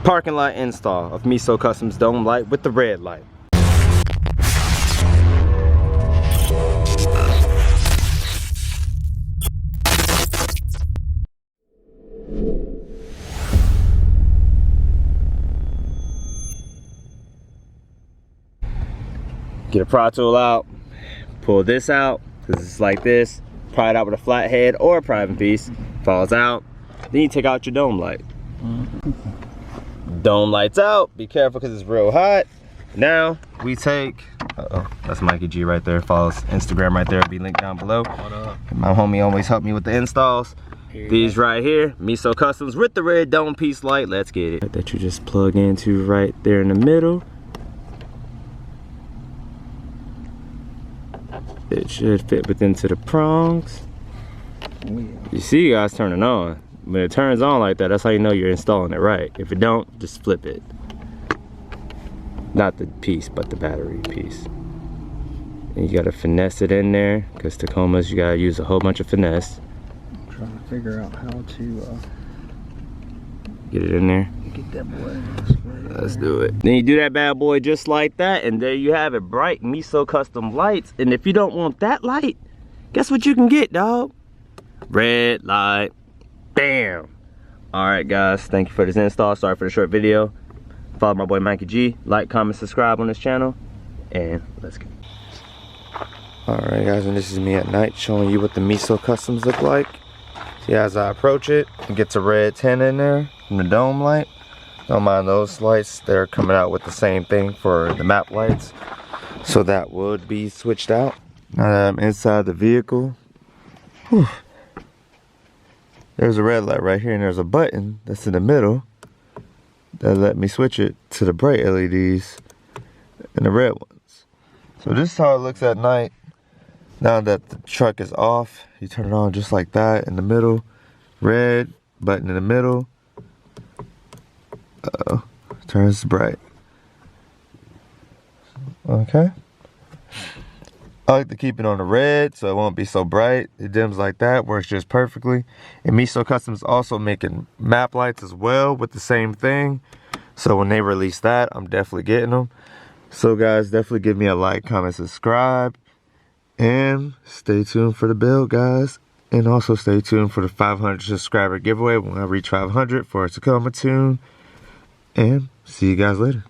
Parking lot install of Meso Customs Dome Light with the red light. Get a pry tool out, pull this out, because it's like this, pry it out with a flat head or a prying piece, falls out, then you take out your dome light. Dome light's out, be careful because it's real hot. Now we take, that's Mikey G right there, follows Instagram right there, it'll be linked down below. My homie always helped me with the installs. These right here, Meso Customs with the red dome piece light, let's get it. That you just plug into right there in the middle. It should fit within the prongs. You see you guys turning on. When it turns on like that, that's how you know you're installing it right. If it don't, just flip it. Not the piece, but the battery piece. And you gotta finesse it in there, because Tacomas, you gotta use a whole bunch of finesse. I'm trying to figure out how to get it in there. get that boy. Let's do it. Then you do that bad boy just like that, and there you have it, bright Meso Custom lights. And if you don't want that light, guess what you can get, dog? Red light. Bam. All right, guys, thank you for this install. Sorry for the short video. Follow my boy Mikey G. Like, comment, subscribe on this channel, and let's get it. All right, guys, and this is me at night showing you what the Meso Customs look like. See, as I approach it, it gets a red tint in there from the dome light. Don't mind those lights. They're coming out with the same thing for the map lights, so that would be switched out. Now that I'm inside the vehicle, whew, there's a red light right here, and there's a button that's in the middle that let me switch it to the bright LEDs and the red ones. So this is how it looks at night. Now that the truck is off, you turn it on just like that in the middle. Red button in the middle. Uh-oh, turns bright. Okay. I like to keep it on the red so it won't be so bright. It dims like that, works just perfectly. And Meso Customs also making map lights as well with the same thing. So when they release that, I'm definitely getting them. So guys, definitely give me a like, comment, subscribe. And stay tuned for the bell, guys. And also stay tuned for the 500 subscriber giveaway when I reach 500 for a Tacoma tune. And see you guys later.